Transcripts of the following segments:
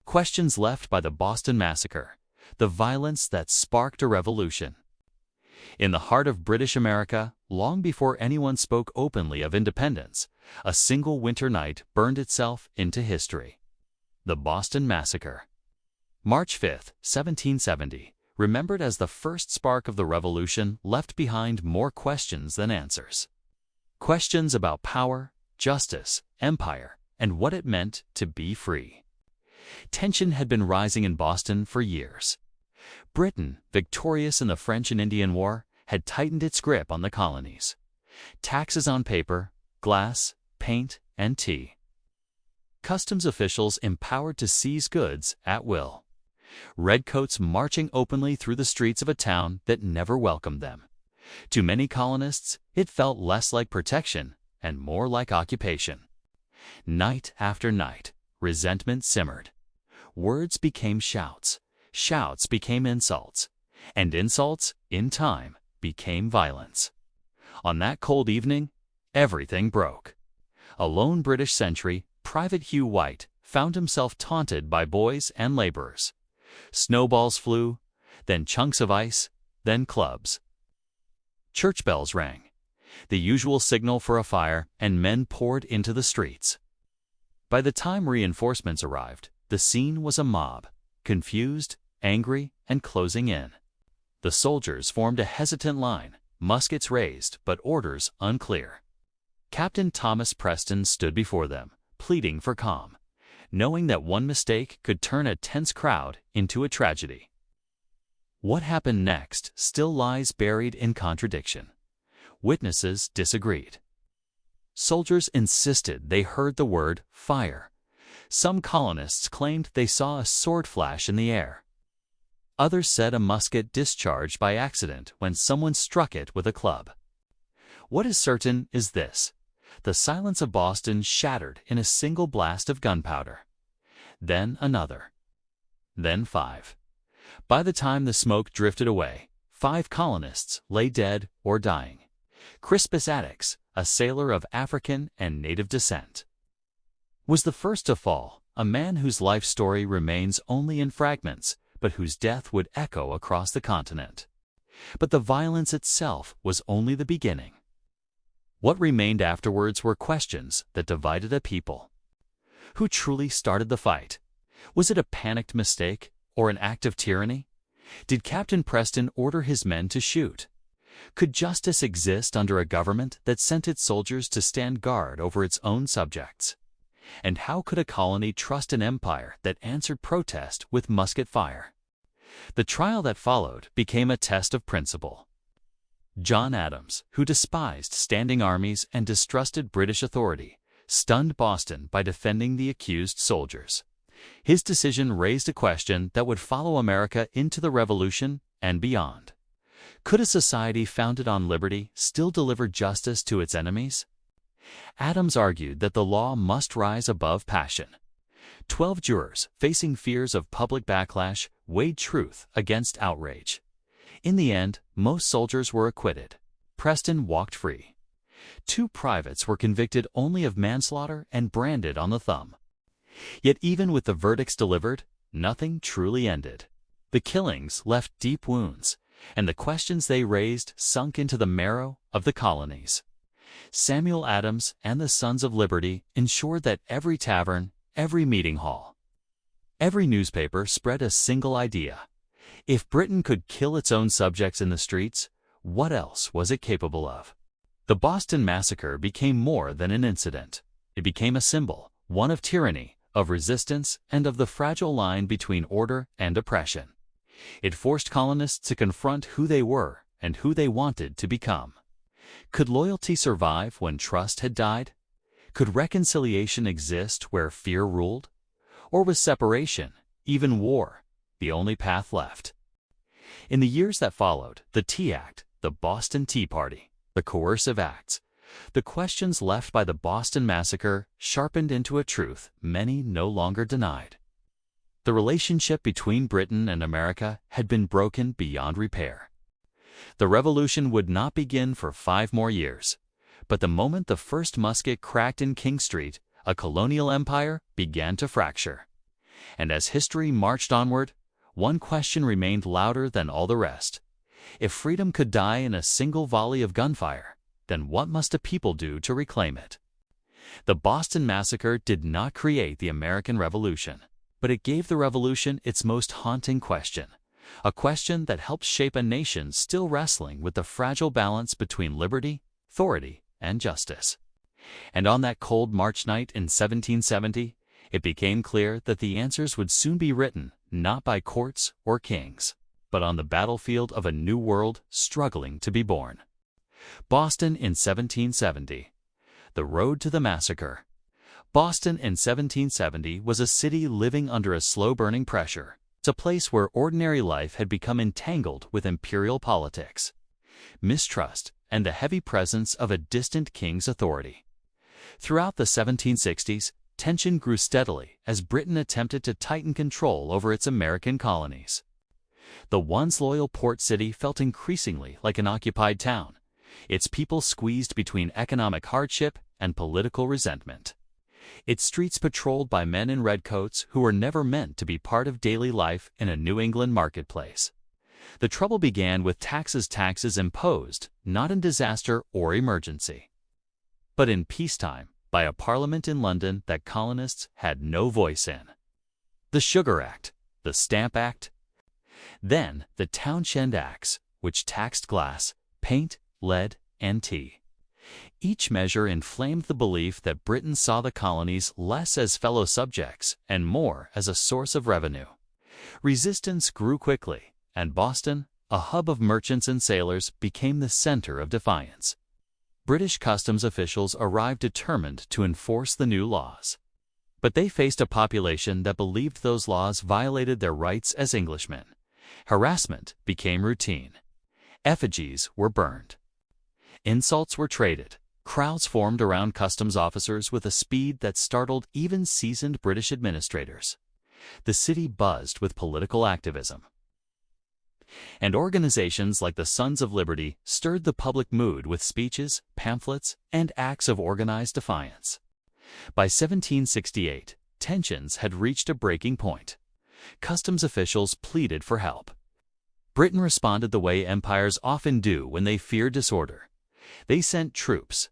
Questions left by the Boston Massacre, the violence that sparked a revolution. In the heart of British America, long before anyone spoke openly of independence, a single winter night burned itself into history. The Boston Massacre. March 5, 1770, remembered as the first spark of the revolution, left behind more questions than answers. Questions about power, justice, empire, and what it meant to be free. Tension had been rising in Boston for years. Britain, victorious in the French and Indian War, had tightened its grip on the colonies. Taxes on paper, glass, paint, and tea. Customs officials empowered to seize goods at will. Redcoats marching openly through the streets of a town that never welcomed them. To many colonists, it felt less like protection and more like occupation. Night after night, resentment simmered. Words became shouts, shouts became insults, and insults, in time, became violence. On that cold evening, everything broke. A lone British sentry, Private Hugh White, found himself taunted by boys and laborers. Snowballs flew, then chunks of ice, then clubs. Church bells rang, the usual signal for a fire, and men poured into the streets. By the time reinforcements arrived, the scene was a mob, confused, angry, and closing in. The soldiers formed a hesitant line, muskets raised but orders unclear. Captain Thomas Preston stood before them, pleading for calm, knowing that one mistake could turn a tense crowd into a tragedy. What happened next still lies buried in contradiction. Witnesses disagreed. Soldiers insisted they heard the word fire. Some colonists claimed they saw a sword flash in the air. Others said a musket discharged by accident when someone struck it with a club. What is certain is this: the silence of Boston shattered in a single blast of gunpowder. Then another. Then 5. By the time the smoke drifted away, 5 colonists lay dead or dying. Crispus Attucks, a sailor of African and native descent, was the first to fall, a man whose life story remains only in fragments, but whose death would echo across the continent. But the violence itself was only the beginning. What remained afterwards were questions that divided a people. Who truly started the fight? Was it a panicked mistake or an act of tyranny? Did Captain Preston order his men to shoot? Could justice exist under a government that sent its soldiers to stand guard over its own subjects? And how could a colony trust an empire that answered protest with musket fire? The trial that followed became a test of principle. John Adams, who despised standing armies and distrusted British authority, stunned Boston by defending the accused soldiers. His decision raised a question that would follow America into the Revolution and beyond. Could a society founded on liberty still deliver justice to its enemies? Adams argued that the law must rise above passion. 12 jurors, facing fears of public backlash, weighed truth against outrage. In the end, most soldiers were acquitted. Preston walked free. 2 privates were convicted only of manslaughter and branded on the thumb. Yet even with the verdicts delivered, nothing truly ended. The killings left deep wounds, and the questions they raised sunk into the marrow of the colonies. Samuel Adams and the Sons of Liberty ensured that every tavern, every meeting hall, every newspaper spread a single idea. If Britain could kill its own subjects in the streets, what else was it capable of? The Boston Massacre became more than an incident. It became a symbol, one of tyranny, of resistance, and of the fragile line between order and oppression. It forced colonists to confront who they were and who they wanted to become. Could loyalty survive when trust had died? Could reconciliation exist where fear ruled? Or was separation, even war, the only path left? In the years that followed, the Tea Act, the Boston Tea Party, the coercive acts, the questions left by the Boston Massacre sharpened into a truth many no longer denied. The relationship between Britain and America had been broken beyond repair. The revolution would not begin for 5 more years, but the moment the first musket cracked in King Street, a colonial empire began to fracture. And as history marched onward, one question remained louder than all the rest. If freedom could die in a single volley of gunfire, then what must a people do to reclaim it? The Boston Massacre did not create the American Revolution, but it gave the revolution its most haunting question, a question that helped shape a nation still wrestling with the fragile balance between liberty, authority, and justice. And on that cold March night in 1770, it became clear that the answers would soon be written not by courts or kings, but on the battlefield of a new world struggling to be born. Boston in 1770. The road to the massacre. Boston in 1770 was a city living under a slow-burning pressure. It's a place where ordinary life had become entangled with imperial politics, mistrust, and the heavy presence of a distant king's authority. Throughout the 1760s, tension grew steadily as Britain attempted to tighten control over its American colonies. The once loyal port city felt increasingly like an occupied town, its people squeezed between economic hardship and political resentment. Its streets patrolled by men in redcoats who were never meant to be part of daily life in a New England marketplace. The trouble began with taxes imposed, not in disaster or emergency, but in peacetime by a parliament in London that colonists had no voice in. The Sugar Act, the Stamp Act, then the Townshend Acts, which taxed glass, paint, lead, and tea. Each measure inflamed the belief that Britain saw the colonies less as fellow subjects and more as a source of revenue. Resistance grew quickly, and Boston, a hub of merchants and sailors, became the center of defiance. British customs officials arrived determined to enforce the new laws. But they faced a population that believed those laws violated their rights as Englishmen. Harassment became routine. Effigies were burned. Insults were traded. Crowds formed around customs officers with a speed that startled even seasoned British administrators. The city buzzed with political activism. And organizations like the Sons of Liberty stirred the public mood with speeches, pamphlets, and acts of organized defiance. By 1768, tensions had reached a breaking point. Customs officials pleaded for help. Britain responded the way empires often do when they fear disorder. They sent troops.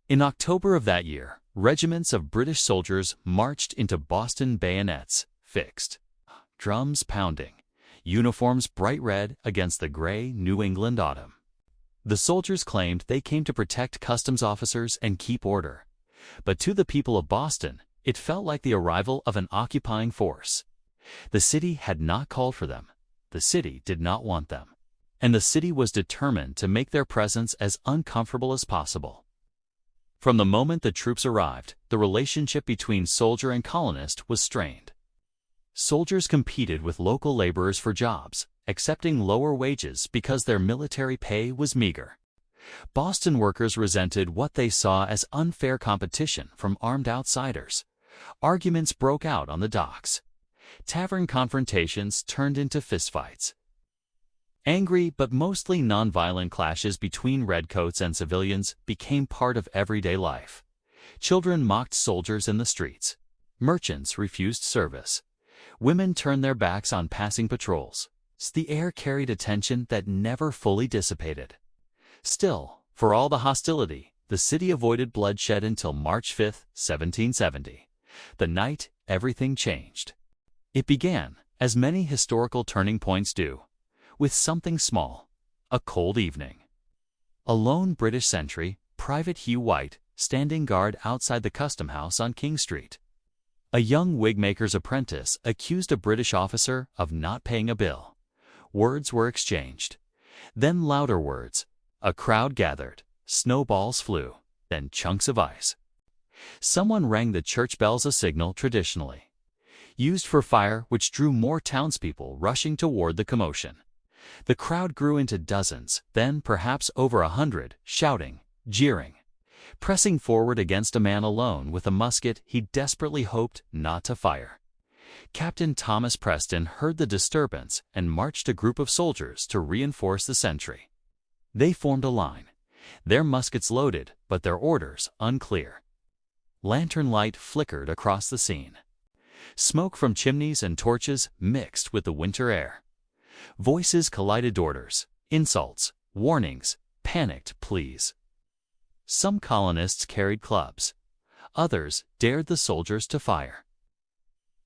In October of that year, regiments of British soldiers marched into Boston, bayonets fixed, drums pounding, uniforms bright red against the gray New England autumn. The soldiers claimed they came to protect customs officers and keep order. But to the people of Boston, it felt like the arrival of an occupying force. The city had not called for them. The city did not want them. And the city was determined to make their presence as uncomfortable as possible. From the moment the troops arrived, the relationship between soldier and colonist was strained. Soldiers competed with local laborers for jobs, accepting lower wages because their military pay was meager. Boston workers resented what they saw as unfair competition from armed outsiders. Arguments broke out on the docks. Tavern confrontations turned into fistfights. Angry but mostly nonviolent clashes between redcoats and civilians became part of everyday life. Children mocked soldiers in the streets. Merchants refused service. Women turned their backs on passing patrols. The air carried a tension that never fully dissipated. Still, for all the hostility, the city avoided bloodshed until March 5, 1770. The night everything changed. It began, as many historical turning points do, with something small, a cold evening. A lone British sentry, Private Hugh White, standing guard outside the custom house on King Street. A young wigmaker's apprentice accused a British officer of not paying a bill. Words were exchanged. Then louder words. A crowd gathered. Snowballs flew. Then chunks of ice. Someone rang the church bells, a signal traditionally used for fire, which drew more townspeople rushing toward the commotion. The crowd grew into dozens, then perhaps over 100, shouting, jeering, pressing forward against a man alone with a musket he desperately hoped not to fire. Captain Thomas Preston heard the disturbance and marched a group of soldiers to reinforce the sentry. They formed a line, their muskets loaded, but their orders unclear. Lantern light flickered across the scene. Smoke from chimneys and torches mixed with the winter air. Voices collided, orders, insults, warnings, panicked pleas. Some colonists carried clubs. Others dared the soldiers to fire.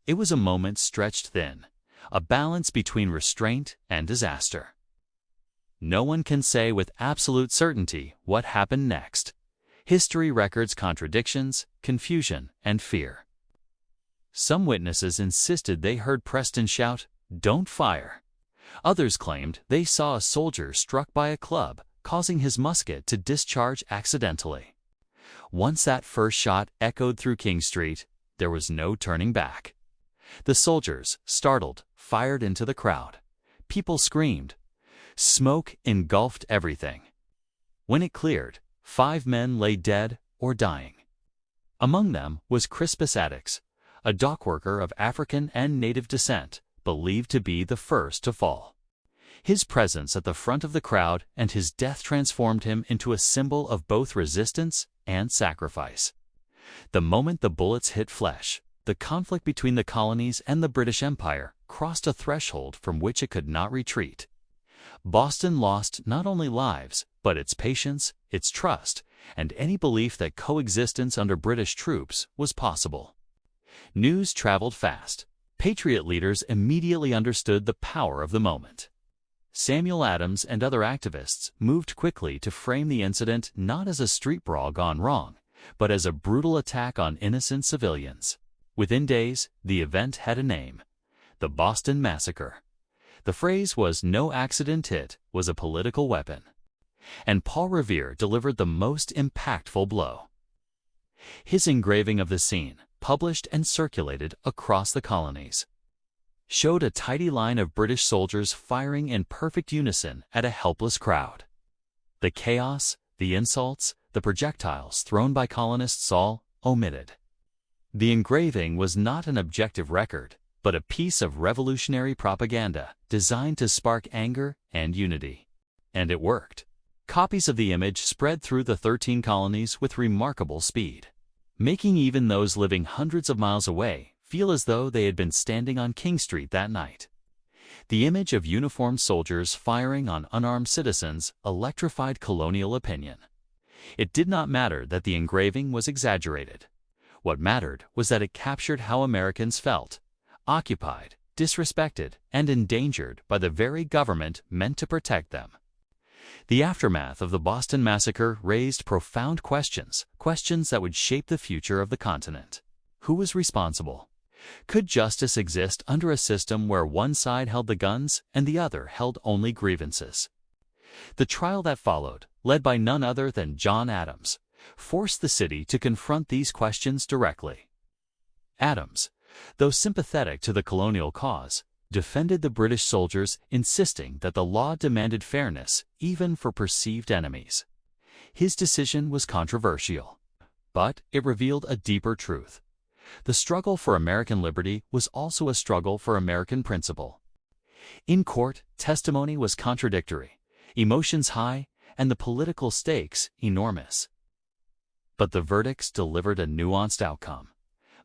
It was a moment stretched thin, a balance between restraint and disaster. No one can say with absolute certainty what happened next. History records contradictions, confusion, and fear. Some witnesses insisted they heard Preston shout, "Don't fire." Others claimed they saw a soldier struck by a club, causing his musket to discharge accidentally. Once that first shot echoed through King Street, there was no turning back. The soldiers, startled, fired into the crowd. People screamed. Smoke engulfed everything. When it cleared, 5 men lay dead or dying. Among them was Crispus Attucks, a dockworker of African and native descent, believed to be the first to fall. His presence at the front of the crowd and his death transformed him into a symbol of both resistance and sacrifice. The moment the bullets hit flesh, the conflict between the colonies and the British Empire crossed a threshold from which it could not retreat. Boston lost not only lives, but its patience, its trust, and any belief that coexistence under British troops was possible. News traveled fast. Patriot leaders immediately understood the power of the moment. Samuel Adams and other activists moved quickly to frame the incident not as a street brawl gone wrong, but as a brutal attack on innocent civilians. Within days, the event had a name: the Boston Massacre. The phrase was no accident, it was a political weapon. And Paul Revere delivered the most impactful blow. His engraving of the scene, published and circulated across the colonies, showed a tidy line of British soldiers firing in perfect unison at a helpless crowd. The chaos, the insults, the projectiles thrown by colonists all omitted. The engraving was not an objective record, but a piece of revolutionary propaganda designed to spark anger and unity. And it worked. Copies of the image spread through the 13 colonies with remarkable speed, making even those living hundreds of miles away feel as though they had been standing on King Street that night. The image of uniformed soldiers firing on unarmed citizens electrified colonial opinion. It did not matter that the engraving was exaggerated. What mattered was that it captured how Americans felt: occupied, disrespected, and endangered by the very government meant to protect them. The aftermath of the Boston Massacre raised profound questions that would shape the future of the continent. Who was responsible? Could justice exist under a system where one side held the guns and the other held only grievances? The trial that followed, led by none other than John Adams, forced the city to confront these questions directly. Adams, though sympathetic to the colonial cause, defended the British soldiers, insisting that the law demanded fairness even for perceived enemies. His decision was controversial, but it revealed a deeper truth. The struggle for American liberty was also a struggle for American principle. In court, testimony was contradictory, emotions high, and the political stakes enormous. But the verdicts delivered a nuanced outcome.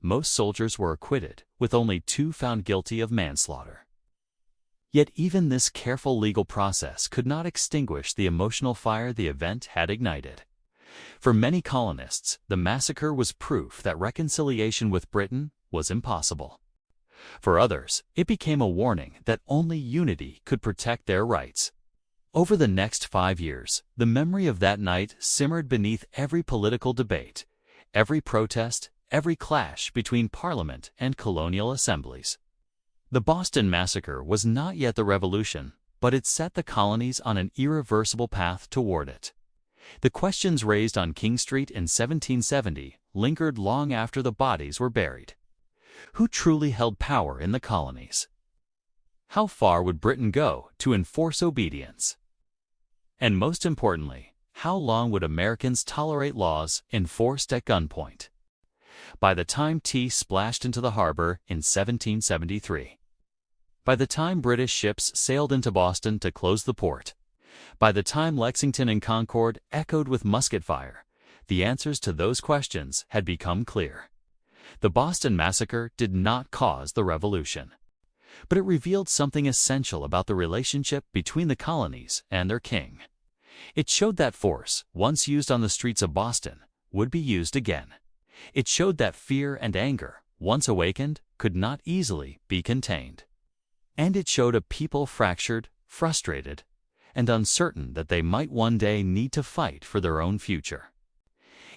Most soldiers were acquitted, with only 2 found guilty of manslaughter. Yet even this careful legal process could not extinguish the emotional fire the event had ignited. For many colonists, the massacre was proof that reconciliation with Britain was impossible. For others, it became a warning that only unity could protect their rights. Over the next 5 years, the memory of that night simmered beneath every political debate, every protest, every clash between Parliament and colonial assemblies. The Boston Massacre was not yet the revolution, but it set the colonies on an irreversible path toward it. The questions raised on King Street in 1770 lingered long after the bodies were buried. Who truly held power in the colonies? How far would Britain go to enforce obedience? And most importantly, how long would Americans tolerate laws enforced at gunpoint? By the time tea splashed into the harbor in 1773, by the time British ships sailed into Boston to close the port, by the time Lexington and Concord echoed with musket fire, the answers to those questions had become clear. The Boston Massacre did not cause the revolution, but it revealed something essential about the relationship between the colonies and their king. It showed that force, once used on the streets of Boston, would be used again. It showed that fear and anger, once awakened, could not easily be contained. And it showed a people fractured, frustrated, and uncertain that they might one day need to fight for their own future.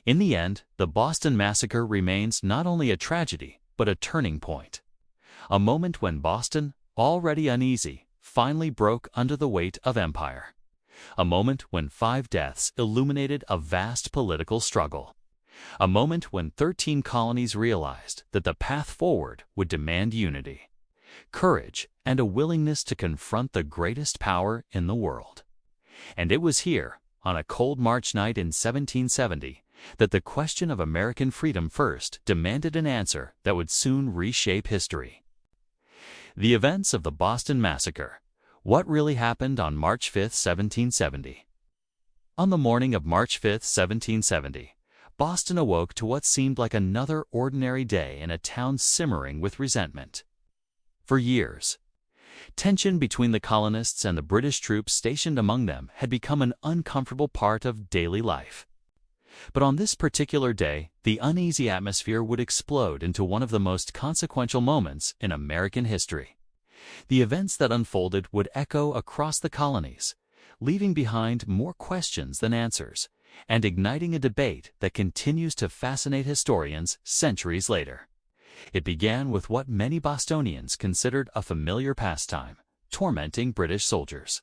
In the end, the Boston Massacre remains not only a tragedy, but a turning point. A moment when Boston, already uneasy, finally broke under the weight of empire. A moment when 5 deaths illuminated a vast political struggle. A moment when 13 colonies realized that the path forward would demand unity, courage, and a willingness to confront the greatest power in the world. And it was here, on a cold March night in 1770, that the question of American freedom first demanded an answer that would soon reshape history. The events of the Boston Massacre. What really happened on March 5, 1770? On the morning of March 5, 1770, Boston awoke to what seemed like another ordinary day in a town simmering with resentment. For years, tension between the colonists and the British troops stationed among them had become an uncomfortable part of daily life. But on this particular day, the uneasy atmosphere would explode into one of the most consequential moments in American history. The events that unfolded would echo across the colonies, leaving behind more questions than answers, and igniting a debate that continues to fascinate historians centuries later. It began with what many Bostonians considered a familiar pastime: tormenting British soldiers.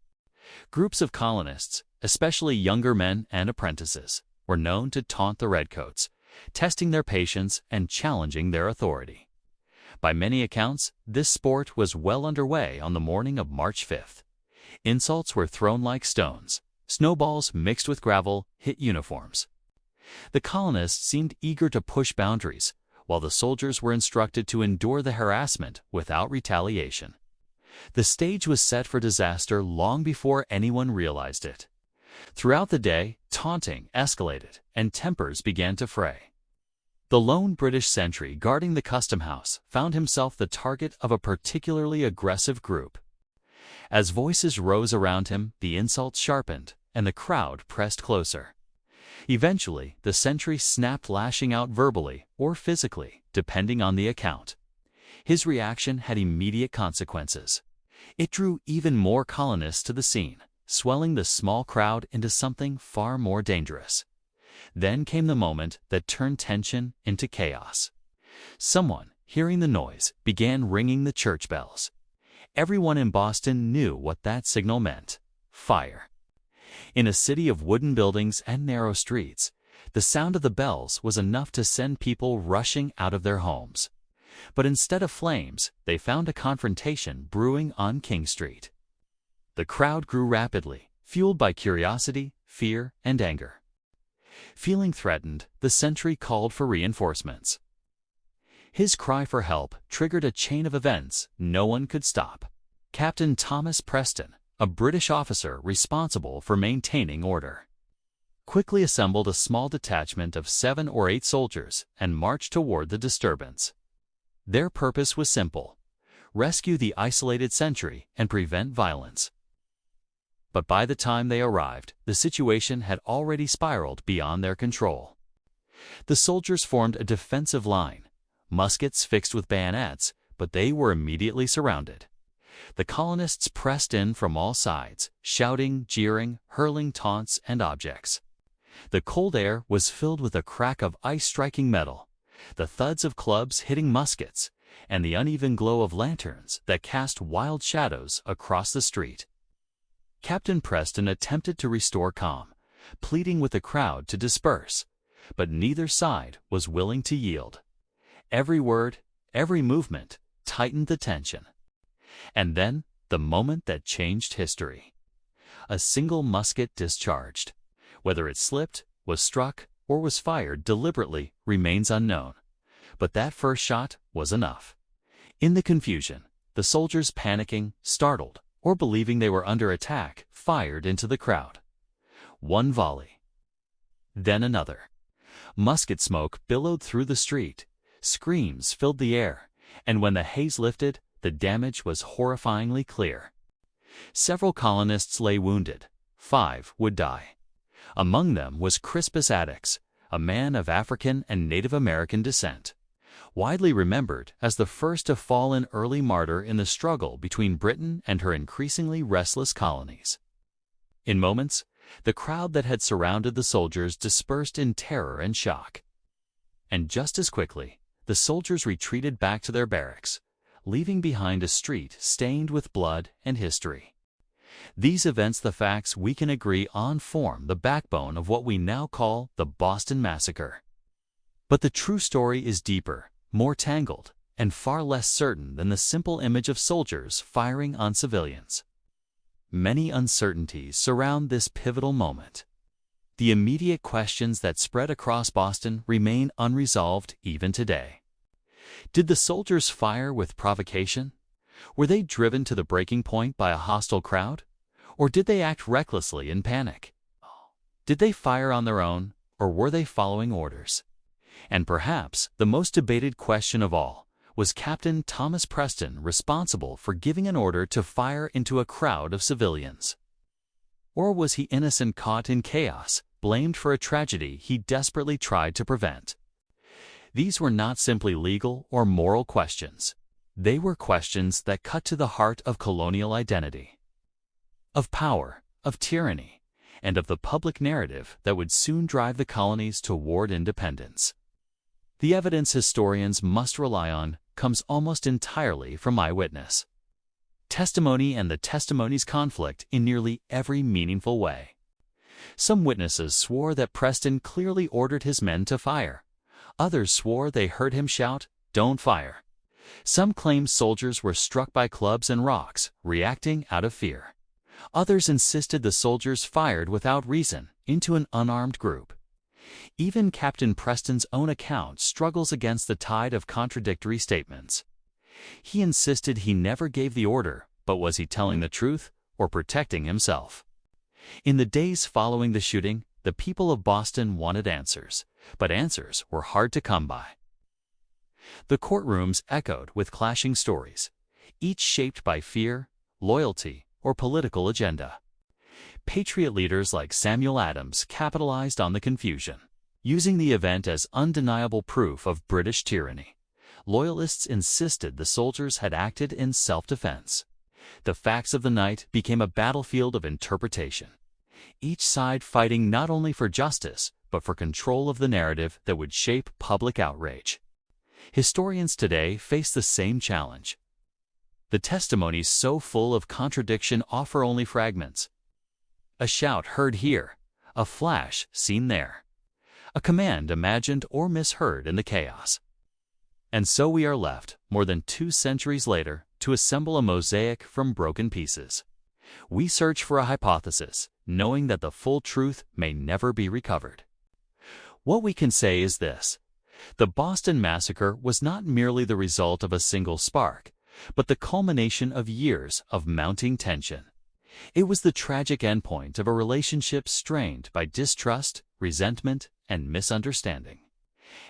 Groups of colonists, especially younger men and apprentices, were known to taunt the redcoats, testing their patience and challenging their authority. By many accounts, this sport was well underway on the morning of March 5th. Insults were thrown like stones. Snowballs mixed with gravel hit uniforms. The colonists seemed eager to push boundaries, while the soldiers were instructed to endure the harassment without retaliation. The stage was set for disaster long before anyone realized it. Throughout the day, taunting escalated, and tempers began to fray. The lone British sentry guarding the custom house found himself the target of a particularly aggressive group. As voices rose around him, the insults sharpened, and the crowd pressed closer. Eventually, the sentry snapped, lashing out verbally or physically, depending on the account. His reaction had immediate consequences. It drew even more colonists to the scene, swelling the small crowd into something far more dangerous. Then came the moment that turned tension into chaos. Someone, hearing the noise, began ringing the church bells. Everyone in Boston knew what that signal meant: fire. In a city of wooden buildings and narrow streets, the sound of the bells was enough to send people rushing out of their homes. But instead of flames, they found a confrontation brewing on King Street. The crowd grew rapidly, fueled by curiosity, fear, and anger. Feeling threatened, the sentry called for reinforcements. His cry for help triggered a chain of events no one could stop. Captain Thomas Preston, a British officer responsible for maintaining order, quickly assembled a small detachment of 7 or 8 soldiers and marched toward the disturbance. Their purpose was simple: rescue the isolated sentry and prevent violence. But by the time they arrived, the situation had already spiraled beyond their control. The soldiers formed a defensive line, muskets fixed with bayonets, but they were immediately surrounded. The colonists pressed in from all sides, shouting, jeering, hurling taunts and objects. The cold air was filled with the crack of ice striking metal, the thuds of clubs hitting muskets, and the uneven glow of lanterns that cast wild shadows across the street. Captain Preston attempted to restore calm, pleading with the crowd to disperse, but neither side was willing to yield. Every word, every movement tightened the tension. And then, the moment that changed history. A single musket discharged. Whether it slipped, was struck, or was fired deliberately remains unknown. But that first shot was enough. In the confusion, the soldiers, panicking, startled, or believing they were under attack, fired into the crowd. One volley. Then another. Musket smoke billowed through the street, Screams filled the air, and when the haze lifted, the damage was horrifyingly clear. Several colonists lay wounded. 5 would die. Among them was Crispus Attucks, a man of African and Native American descent, widely remembered as the first to fall an early martyr in the struggle between Britain and her increasingly restless colonies. In moments, the crowd that had surrounded the soldiers dispersed in terror and shock. And just as quickly, the soldiers retreated back to their barracks, leaving behind a street stained with blood and history. These events, the facts we can agree on, form the backbone of what we now call the Boston Massacre. But the true story is deeper, more tangled, and far less certain than the simple image of soldiers firing on civilians. Many uncertainties surround this pivotal moment. The immediate questions that spread across Boston remain unresolved even today. Did the soldiers fire with provocation? Were they driven to the breaking point by a hostile crowd? Or did they act recklessly in panic? Did they fire on their own, or were they following orders? And perhaps the most debated question of all, was Captain Thomas Preston responsible for giving an order to fire into a crowd of civilians? Or was he innocent, caught in chaos, blamed for a tragedy he desperately tried to prevent? These were not simply legal or moral questions. They were questions that cut to the heart of colonial identity, of power, of tyranny, and of the public narrative that would soon drive the colonies toward independence. The evidence historians must rely on comes almost entirely from eyewitness testimony and the testimony's conflict in nearly every meaningful way. Some witnesses swore that Preston clearly ordered his men to fire. Others swore they heard him shout, "Don't fire." Some claimed soldiers were struck by clubs and rocks, reacting out of fear. Others insisted the soldiers fired without reason into an unarmed group. Even Captain Preston's own account struggles against the tide of contradictory statements. He insisted he never gave the order, but was he telling the truth or protecting himself? In the days following the shooting, the people of Boston wanted answers, but answers were hard to come by. The courtrooms echoed with clashing stories, each shaped by fear, loyalty, or political agenda. Patriot leaders like Samuel Adams capitalized on the confusion, using the event as undeniable proof of British tyranny. Loyalists insisted the soldiers had acted in self-defense. The facts of the night became a battlefield of interpretation, each side fighting not only for justice, but for control of the narrative that would shape public outrage. Historians today face the same challenge. The testimonies so full of contradiction offer only fragments. A shout heard here, a flash seen there, a command imagined or misheard in the chaos. And so we are left, more than 2 centuries later, to assemble a mosaic from broken pieces. We search for a hypothesis, knowing that the full truth may never be recovered. What we can say is this: the Boston Massacre was not merely the result of a single spark, but the culmination of years of mounting tension. It was the tragic endpoint of a relationship strained by distrust, resentment, and misunderstanding.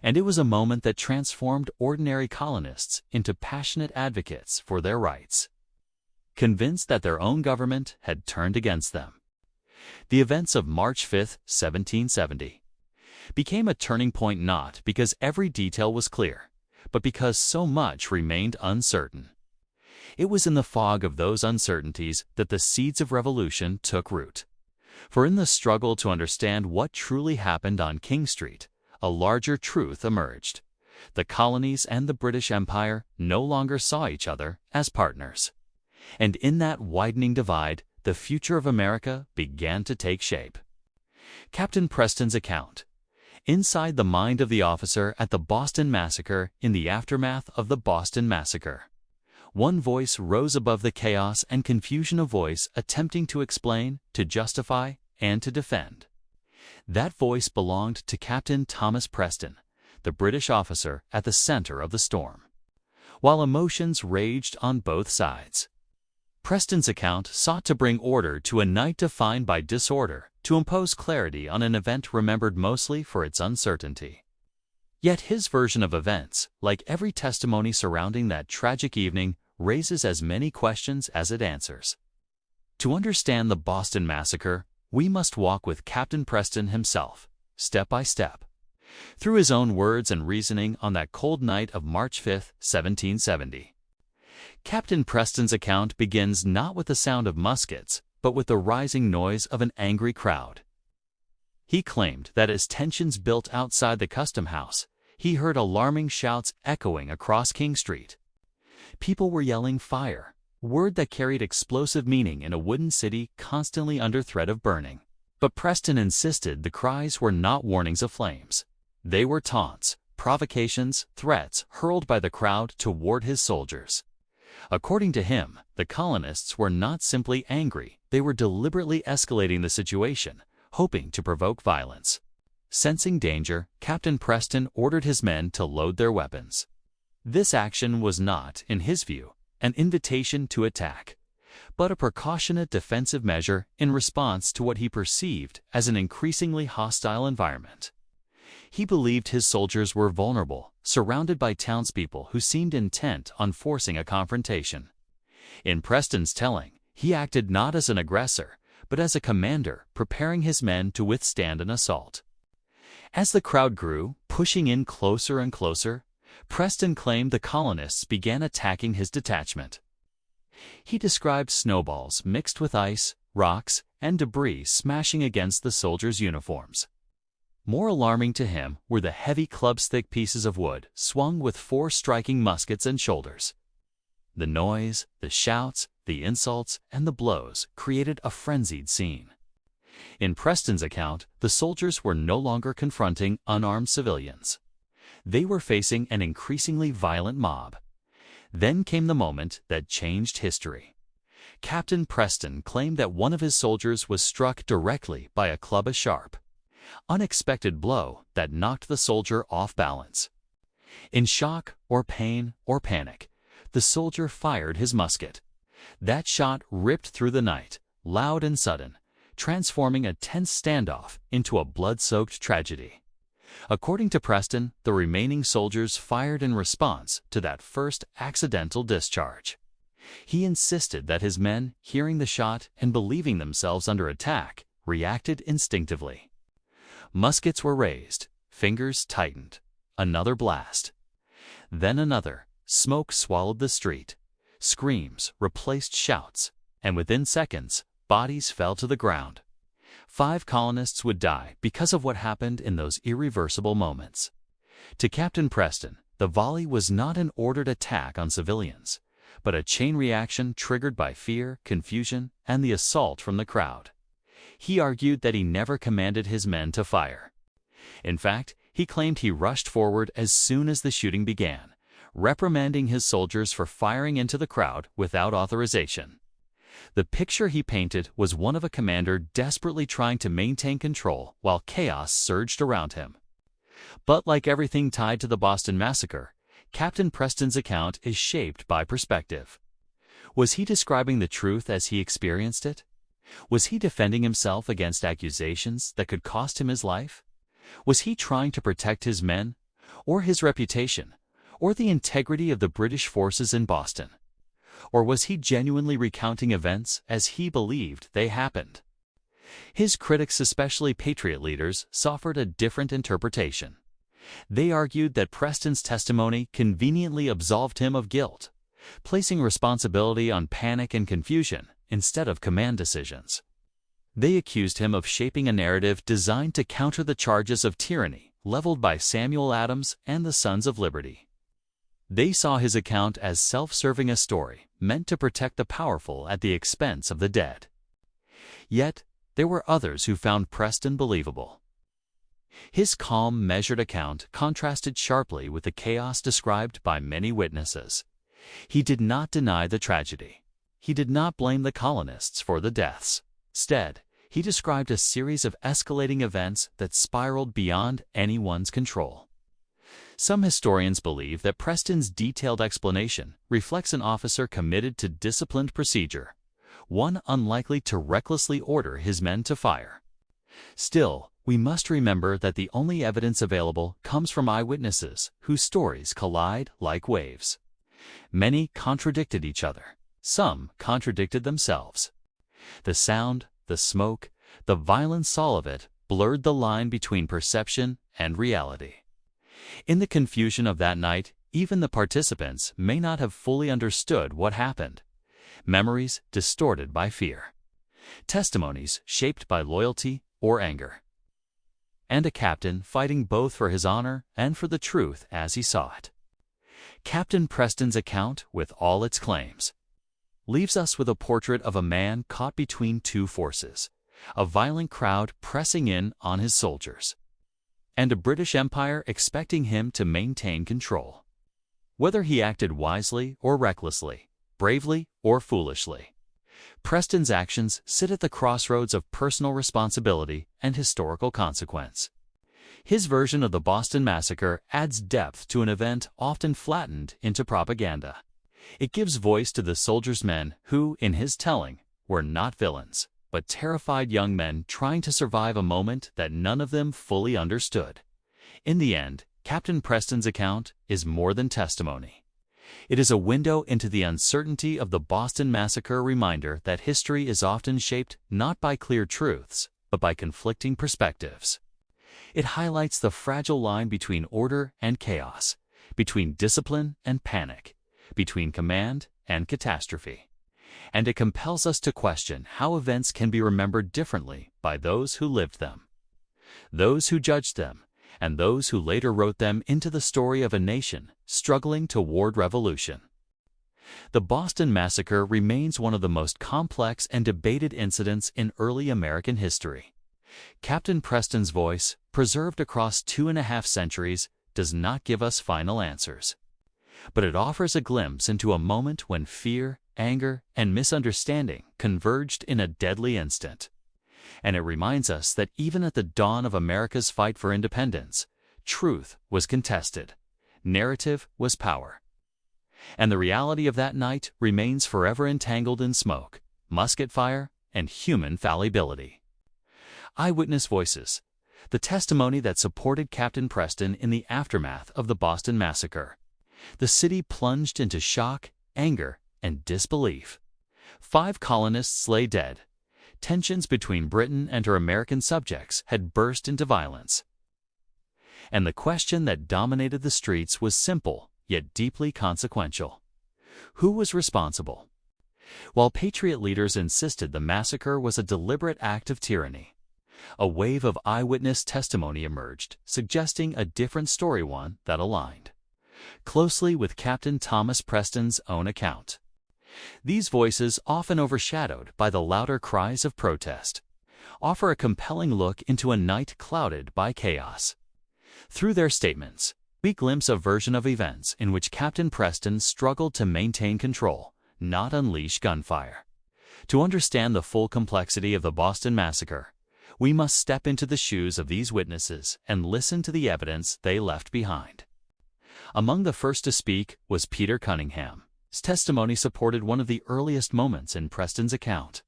And it was a moment that transformed ordinary colonists into passionate advocates for their rights, convinced that their own government had turned against them. The events of March 5, 1770, became a turning point not because every detail was clear, but because so much remained uncertain. It was in the fog of those uncertainties that the seeds of revolution took root. For in the struggle to understand what truly happened on King Street, a larger truth emerged. The colonies and the British Empire no longer saw each other as partners. And in that widening divide, the future of America began to take shape. Captain Preston's account. Inside the mind of the officer at the Boston Massacre in the aftermath of the Boston Massacre. One voice rose above the chaos and confusion, a voice attempting to explain, to justify, and to defend. That voice belonged to Captain Thomas Preston, the British officer at the center of the storm. While emotions raged on both sides, Preston's account sought to bring order to a night defined by disorder, to impose clarity on an event remembered mostly for its uncertainty. Yet his version of events, like every testimony surrounding that tragic evening, raises as many questions as it answers. To understand the Boston Massacre, we must walk with Captain Preston himself, step by step, through his own words and reasoning on that cold night of March 5, 1770. Captain Preston's account begins not with the sound of muskets, but with the rising noise of an angry crowd. He claimed that as tensions built outside the custom house, he heard alarming shouts echoing across King Street. People were yelling fire, word that carried explosive meaning in a wooden city constantly under threat of burning. But Preston insisted the cries were not warnings of flames. They were taunts, provocations, threats hurled by the crowd toward his soldiers. According to him, the colonists were not simply angry, they were deliberately escalating the situation, hoping to provoke violence. Sensing danger, Captain Preston ordered his men to load their weapons. This action was not, in his view, an invitation to attack, but a precautionate defensive measure in response to what he perceived as an increasingly hostile environment. He believed his soldiers were vulnerable, surrounded by townspeople who seemed intent on forcing a confrontation. In Preston's telling, he acted not as an aggressor, but as a commander preparing his men to withstand an assault. As the crowd grew, pushing in closer and closer, Preston claimed the colonists began attacking his detachment. He described snowballs mixed with ice, rocks, and debris smashing against the soldiers' uniforms. More alarming to him were the heavy clubs-thick pieces of wood swung with 4 striking muskets and shoulders. The noise, the shouts, the insults, and the blows created a frenzied scene. In Preston's account, the soldiers were no longer confronting unarmed civilians. They were facing an increasingly violent mob. Then came the moment that changed history. Captain Preston claimed that one of his soldiers was struck directly by a club sharp, unexpected blow that knocked the soldier off balance. In shock or pain or panic, the soldier fired his musket. That shot ripped through the night, loud and sudden, transforming a tense standoff into a blood-soaked tragedy. According to Preston, the remaining soldiers fired in response to that first accidental discharge. He insisted that his men, hearing the shot and believing themselves under attack, reacted instinctively. Muskets were raised, fingers tightened. Another blast. Then another. Smoke swallowed the street. Screams replaced shouts, and within seconds, bodies fell to the ground. 5 colonists would die because of what happened in those irreversible moments. To Captain Preston, the volley was not an ordered attack on civilians, but a chain reaction triggered by fear, confusion, and the assault from the crowd. He argued that he never commanded his men to fire. In fact, he claimed he rushed forward as soon as the shooting began, reprimanding his soldiers for firing into the crowd without authorization. The picture he painted was one of a commander desperately trying to maintain control while chaos surged around him. But like everything tied to the Boston Massacre, Captain Preston's account is shaped by perspective. Was he describing the truth as he experienced it? Was he defending himself against accusations that could cost him his life? Was he trying to protect his men, or his reputation, or the integrity of the British forces in Boston? Or was he genuinely recounting events as he believed they happened? His critics, especially Patriot leaders, suffered a different interpretation. They argued that Preston's testimony conveniently absolved him of guilt, placing responsibility on panic and confusion instead of command decisions. They accused him of shaping a narrative designed to counter the charges of tyranny leveled by Samuel Adams and the Sons of Liberty. They saw his account as self-serving a story meant to protect the powerful at the expense of the dead. Yet, there were others who found Preston believable. His calm, measured account contrasted sharply with the chaos described by many witnesses. He did not deny the tragedy. He did not blame the colonists for the deaths. Instead, he described a series of escalating events that spiraled beyond anyone's control. Some historians believe that Preston's detailed explanation reflects an officer committed to disciplined procedure, one unlikely to recklessly order his men to fire. Still, we must remember that the only evidence available comes from eyewitnesses whose stories collide like waves. Many contradicted each other. Some contradicted themselves. The sound, the smoke, the violence, all of it blurred the line between perception and reality. In the confusion of that night, even the participants may not have fully understood what happened. Memories distorted by fear. Testimonies shaped by loyalty or anger. And a captain fighting both for his honor and for the truth as he saw it. Captain Preston's account, with all its claims, leaves us with a portrait of a man caught between two forces, a violent crowd pressing in on his soldiers, and a British Empire expecting him to maintain control. Whether he acted wisely or recklessly, bravely or foolishly, Preston's actions sit at the crossroads of personal responsibility and historical consequence. His version of the Boston Massacre adds depth to an event often flattened into propaganda. It gives voice to the soldiers' men who, in his telling, were not villains, but terrified young men trying to survive a moment that none of them fully understood. In the end, Captain Preston's account is more than testimony. It is a window into the uncertainty of the Boston Massacre, a reminder that history is often shaped not by clear truths, but by conflicting perspectives. It highlights the fragile line between order and chaos, between discipline and panic, between command and catastrophe. And it compels us to question how events can be remembered differently by those who lived them, those who judged them, and those who later wrote them into the story of a nation struggling toward revolution. The Boston Massacre remains one of the most complex and debated incidents in early American history. Captain Preston's voice, preserved across 2.5 centuries, does not give us final answers. But it offers a glimpse into a moment when fear, anger, and misunderstanding converged in a deadly instant. And it reminds us that even at the dawn of America's fight for independence, truth was contested, narrative was power. And the reality of that night remains forever entangled in smoke, musket fire, and human fallibility. Eyewitness voices, the testimony that supported Captain Preston in the aftermath of the Boston Massacre. The city plunged into shock, anger, and disbelief. 5 colonists lay dead. Tensions between Britain and her American subjects had burst into violence. And the question that dominated the streets was simple, yet deeply consequential. Who was responsible? While Patriot leaders insisted the massacre was a deliberate act of tyranny, a wave of eyewitness testimony emerged, suggesting a different story, one that aligned closely with Captain Thomas Preston's own account. These voices, often overshadowed by the louder cries of protest, offer a compelling look into a night clouded by chaos. Through their statements, we glimpse a version of events in which Captain Preston struggled to maintain control, not unleash gunfire. To understand the full complexity of the Boston Massacre, we must step into the shoes of these witnesses and listen to the evidence they left behind. Among the first to speak was Peter Cunningham. His testimony supported one of the earliest moments in Preston's account.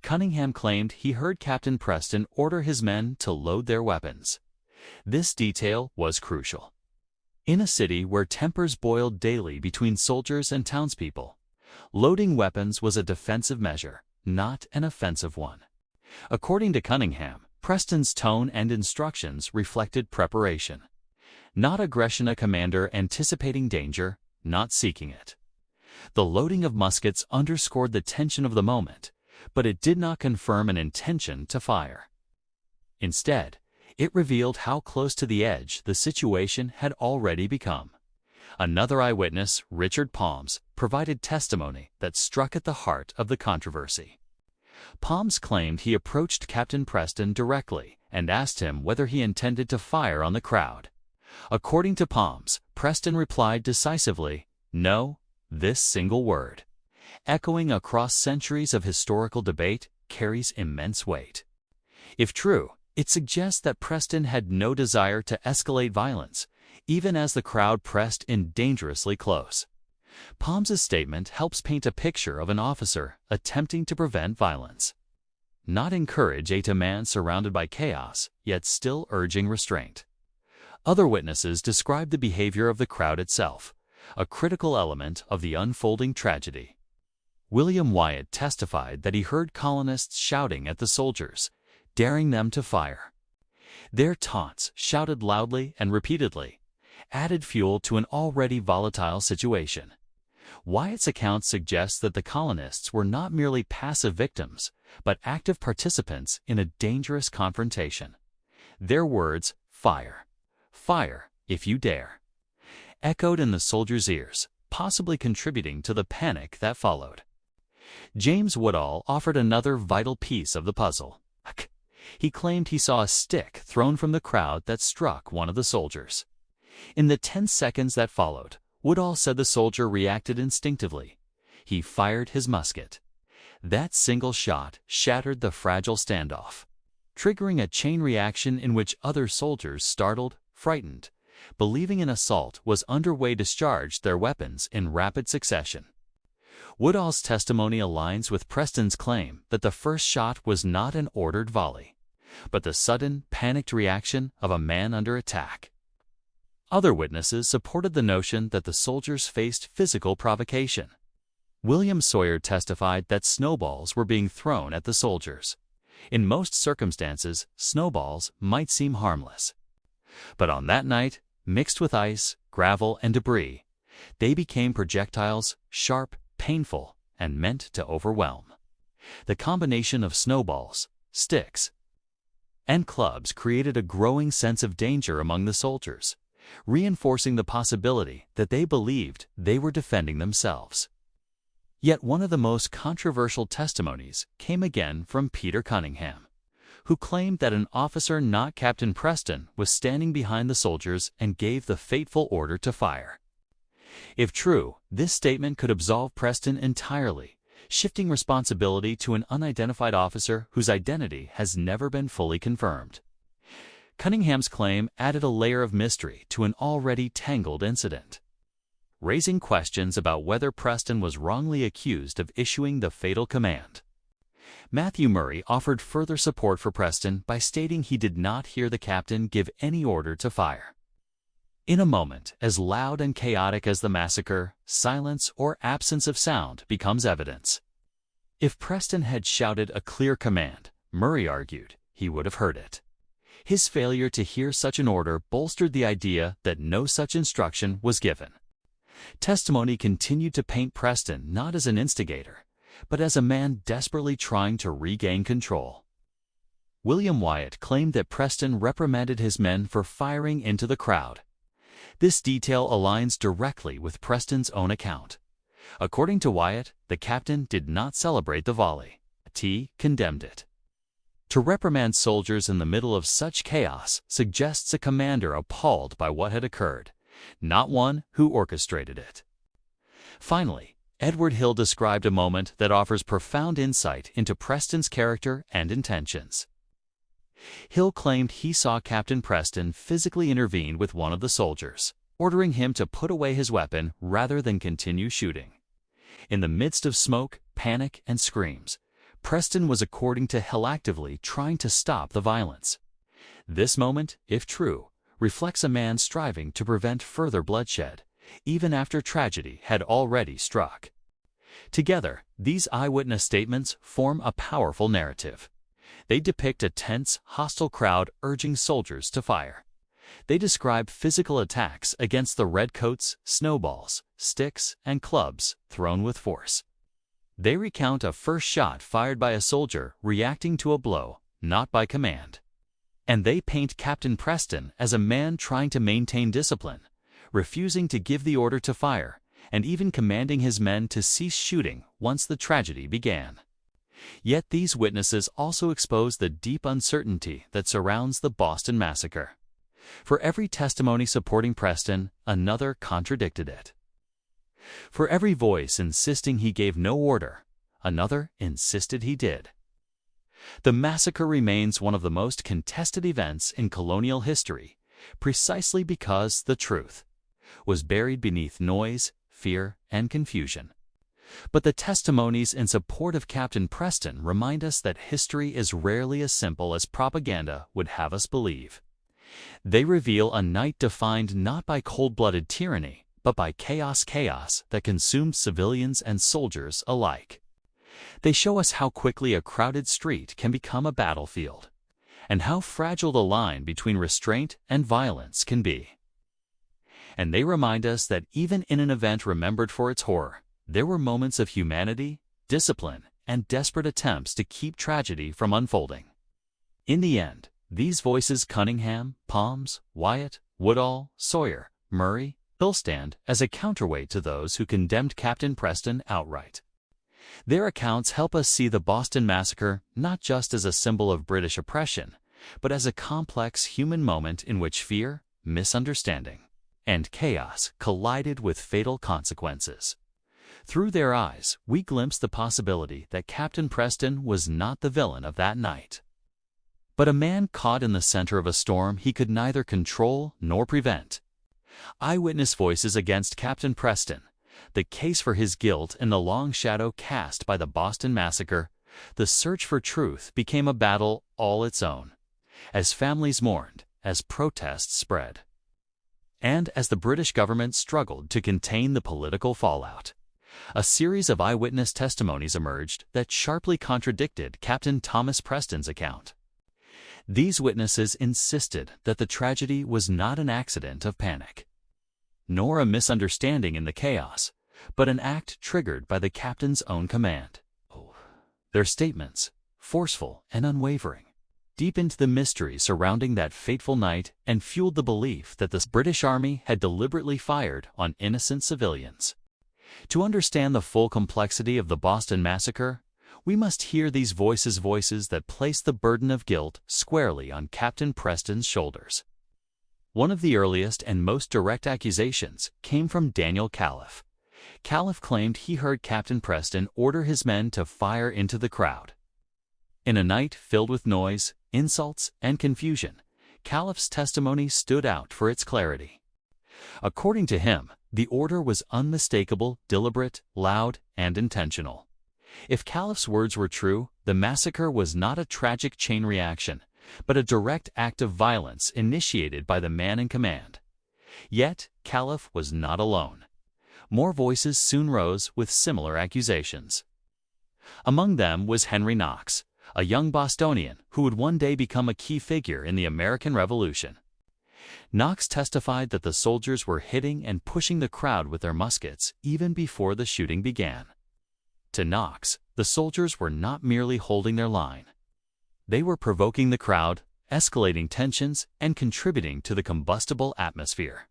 Cunningham claimed he heard Captain Preston order his men to load their weapons. This detail was crucial. In a city where tempers boiled daily between soldiers and townspeople, loading weapons was a defensive measure, not an offensive one. According to Cunningham, Preston's tone and instructions reflected preparation, not aggression, a commander anticipating danger, not seeking it. The loading of muskets underscored the tension of the moment, but it did not confirm an intention to fire. Instead, it revealed how close to the edge the situation had already become. Another eyewitness, Richard Palms, provided testimony that struck at the heart of the controversy. Palms claimed he approached Captain Preston directly and asked him whether he intended to fire on the crowd. According to Palms, Preston replied decisively, "No," this single word, echoing across centuries of historical debate, carries immense weight. If true, it suggests that Preston had no desire to escalate violence, even as the crowd pressed in dangerously close. Palms's statement helps paint a picture of an officer attempting to prevent violence, not encourage a man surrounded by chaos, yet still urging restraint. Other witnesses described the behavior of the crowd itself, a critical element of the unfolding tragedy. William Wyatt testified that he heard colonists shouting at the soldiers, daring them to fire. Their taunts, shouted loudly and repeatedly, added fuel to an already volatile situation. Wyatt's account suggests that the colonists were not merely passive victims, but active participants in a dangerous confrontation. Their words, "Fire, fire, if you dare," echoed in the soldiers' ears, possibly contributing to the panic that followed. James Woodall offered another vital piece of the puzzle. He claimed he saw a stick thrown from the crowd that struck one of the soldiers. In the 10 seconds that followed, Woodall said the soldier reacted instinctively. He fired his musket. That single shot shattered the fragile standoff, triggering a chain reaction in which other soldiers, startled, frightened, believing an assault was underway, discharged their weapons in rapid succession. Woodall's testimony aligns with Preston's claim that the first shot was not an ordered volley, but the sudden, panicked reaction of a man under attack. Other witnesses supported the notion that the soldiers faced physical provocation. William Sawyer testified that snowballs were being thrown at the soldiers. In most circumstances, snowballs might seem harmless. But on that night, mixed with ice, gravel, and debris, they became projectiles, sharp, painful, and meant to overwhelm. The combination of snowballs, sticks, and clubs created a growing sense of danger among the soldiers, reinforcing the possibility that they believed they were defending themselves. Yet one of the most controversial testimonies came again from Peter Cunningham, who claimed that an officer, not Captain Preston, was standing behind the soldiers and gave the fateful order to fire. If true, this statement could absolve Preston entirely, shifting responsibility to an unidentified officer whose identity has never been fully confirmed. Cunningham's claim added a layer of mystery to an already tangled incident, raising questions about whether Preston was wrongly accused of issuing the fatal command. Matthew Murray offered further support for Preston by stating he did not hear the captain give any order to fire. In a moment as loud and chaotic as the massacre, silence or absence of sound becomes evidence. If Preston had shouted a clear command, Murray argued, he would have heard it. His failure to hear such an order bolstered the idea that no such instruction was given. Testimony continued to paint Preston not as an instigator, but as a man desperately trying to regain control. William Wyatt claimed that Preston reprimanded his men for firing into the crowd. This detail aligns directly with Preston's own account. According to Wyatt, the captain did not celebrate the volley. He condemned it. To reprimand soldiers in the middle of such chaos suggests a commander appalled by what had occurred, not one who orchestrated it. Finally, Edward Hill described a moment that offers profound insight into Preston's character and intentions. Hill claimed he saw Captain Preston physically intervene with one of the soldiers, ordering him to put away his weapon rather than continue shooting. In the midst of smoke, panic, and screams, Preston was, according to Hill, actively trying to stop the violence. This moment, if true, reflects a man striving to prevent further bloodshed, even after tragedy had already struck. Together, these eyewitness statements form a powerful narrative. They depict a tense, hostile crowd urging soldiers to fire. They describe physical attacks against the redcoats, snowballs, sticks, and clubs thrown with force. They recount a first shot fired by a soldier reacting to a blow, not by command. And they paint Captain Preston as a man trying to maintain discipline, refusing to give the order to fire, and even commanding his men to cease shooting once the tragedy began. Yet these witnesses also expose the deep uncertainty that surrounds the Boston Massacre. For every testimony supporting Preston, another contradicted it. For every voice insisting he gave no order, another insisted he did. The massacre remains one of the most contested events in colonial history, precisely because the truth was buried beneath noise, fear, and confusion. But the testimonies in support of Captain Preston remind us that history is rarely as simple as propaganda would have us believe. They reveal a night defined not by cold-blooded tyranny, but by chaos that consumed civilians and soldiers alike. They show us how quickly a crowded street can become a battlefield, and how fragile the line between restraint and violence can be. And they remind us that even in an event remembered for its horror, there were moments of humanity, discipline, and desperate attempts to keep tragedy from unfolding. In the end, these voices, Cunningham, Palms, Wyatt, Woodall, Sawyer, Murray, will stand as a counterweight to those who condemned Captain Preston outright. Their accounts help us see the Boston Massacre not just as a symbol of British oppression, but as a complex human moment in which fear, misunderstanding, and chaos collided with fatal consequences. Through their eyes, we glimpse the possibility that Captain Preston was not the villain of that night, but a man caught in the center of a storm he could neither control nor prevent. Eyewitness voices against Captain Preston, the case for his guilt in the long shadow cast by the Boston Massacre, the search for truth became a battle all its own, as families mourned, as protests spread, and as the British government struggled to contain the political fallout. A series of eyewitness testimonies emerged that sharply contradicted Captain Thomas Preston's account. These witnesses insisted that the tragedy was not an accident of panic, nor a misunderstanding in the chaos, but an act triggered by the captain's own command. Their statements, forceful and unwavering, deepened the mystery surrounding that fateful night and fueled the belief that the British Army had deliberately fired on innocent civilians. To understand the full complexity of the Boston Massacre, we must hear these voices that place the burden of guilt squarely on Captain Preston's shoulders. One of the earliest and most direct accusations came from Daniel Califf. Califf claimed he heard Captain Preston order his men to fire into the crowd. In a night filled with noise, insults, and confusion, Califf's testimony stood out for its clarity. According to him, the order was unmistakable, deliberate, loud, and intentional. If Califf's words were true, the massacre was not a tragic chain reaction, but a direct act of violence initiated by the man in command. Yet, Califf was not alone. More voices soon rose with similar accusations. Among them was Henry Knox, a young Bostonian who would one day become a key figure in the American Revolution. Knox testified that the soldiers were hitting and pushing the crowd with their muskets even before the shooting began. To Knox, the soldiers were not merely holding their line. They were provoking the crowd, escalating tensions, and contributing to the combustible atmosphere.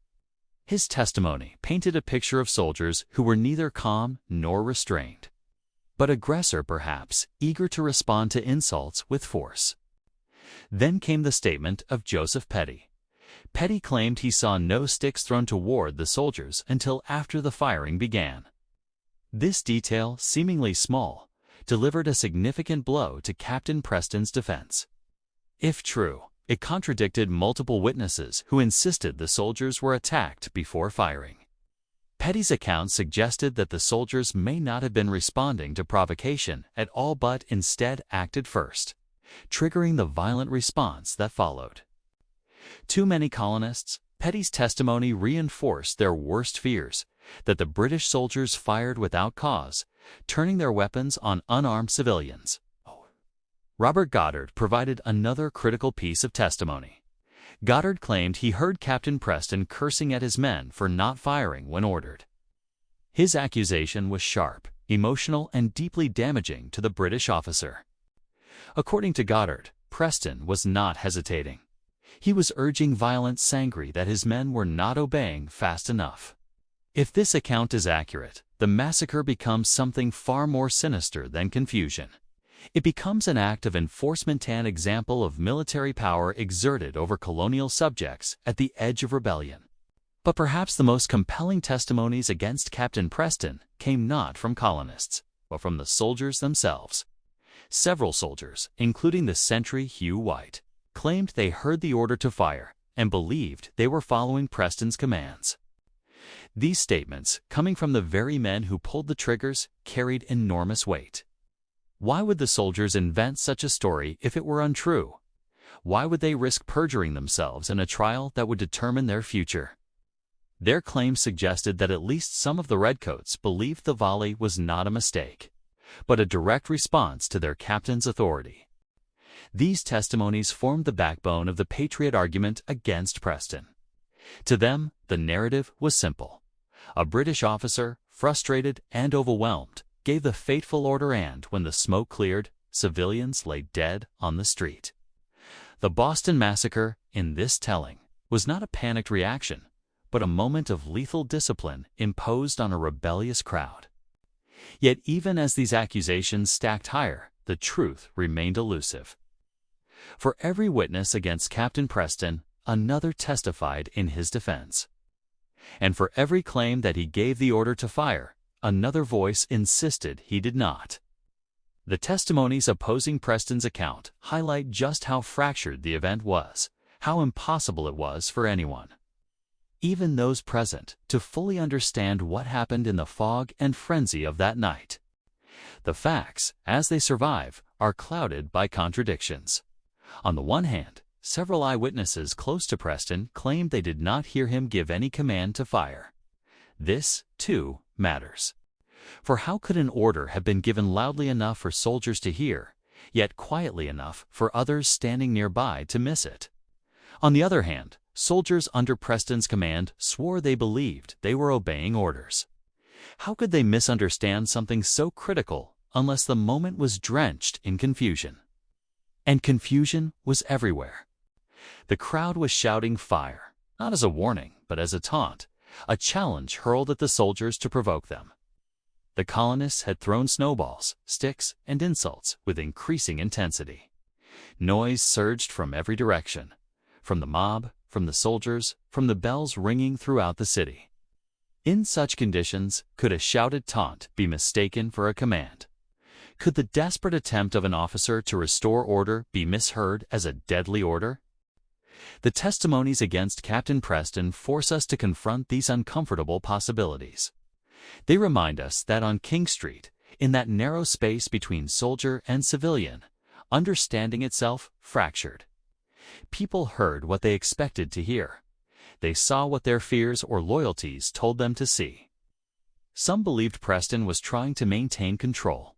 His testimony painted a picture of soldiers who were neither calm nor restrained, but aggressor perhaps, eager to respond to insults with force. Then came the statement of Joseph Petty. Petty claimed he saw no sticks thrown toward the soldiers until after the firing began. This detail, seemingly small, delivered a significant blow to Captain Preston's defense. If true, it contradicted multiple witnesses who insisted the soldiers were attacked before firing. Petty's account suggested that the soldiers may not have been responding to provocation at all but instead acted first, triggering the violent response that followed. To many colonists, Petty's testimony reinforced their worst fears, that the British soldiers fired without cause, turning their weapons on unarmed civilians. Robert Goddard provided another critical piece of testimony. Goddard claimed he heard Captain Preston cursing at his men for not firing when ordered. His accusation was sharp, emotional, and deeply damaging to the British officer. According to Goddard, Preston was not hesitating. He was urging violence, angry that his men were not obeying fast enough. If this account is accurate, the massacre becomes something far more sinister than confusion. It becomes an act of enforcement, an example of military power exerted over colonial subjects at the edge of rebellion. But perhaps the most compelling testimonies against Captain Preston came not from colonists, but from the soldiers themselves. Several soldiers, including the sentry Hugh White, claimed they heard the order to fire and believed they were following Preston's commands. These statements, coming from the very men who pulled the triggers, carried enormous weight. Why would the soldiers invent such a story if it were untrue? Why would they risk perjuring themselves in a trial that would determine their future? Their claims suggested that at least some of the redcoats believed the volley was not a mistake, but a direct response to their captain's authority. These testimonies formed the backbone of the Patriot argument against Preston. To them, the narrative was simple. A British officer, frustrated and overwhelmed, gave the fateful order, and when the smoke cleared, civilians lay dead on the street. The Boston Massacre, in this telling, was not a panicked reaction, but a moment of lethal discipline imposed on a rebellious crowd. Yet even as these accusations stacked higher, the truth remained elusive. For every witness against Captain Preston, another testified in his defense. And for every claim that he gave the order to fire, another voice insisted he did not. The testimonies opposing Preston's account highlight just how fractured the event was, how impossible it was for anyone, even those present, to fully understand what happened in the fog and frenzy of that night. The facts, as they survive, are clouded by contradictions. On the one hand, several eyewitnesses close to Preston claimed they did not hear him give any command to fire. This, too, matters. For how could an order have been given loudly enough for soldiers to hear, yet quietly enough for others standing nearby to miss it? On the other hand, soldiers under Preston's command swore they believed they were obeying orders. How could they misunderstand something so critical unless the moment was drenched in confusion? And confusion was everywhere. The crowd was shouting fire, not as a warning, but as a taunt, a challenge hurled at the soldiers to provoke them. The colonists had thrown snowballs, sticks, and insults with increasing intensity. Noise surged from every direction, from the mob, from the soldiers, from the bells ringing throughout the city. In such conditions, could a shouted taunt be mistaken for a command? Could the desperate attempt of an officer to restore order be misheard as a deadly order? The testimonies against Captain Preston force us to confront these uncomfortable possibilities. They remind us that on King Street, in that narrow space between soldier and civilian, understanding itself fractured. People heard what they expected to hear. They saw what their fears or loyalties told them to see. Some believed Preston was trying to maintain control.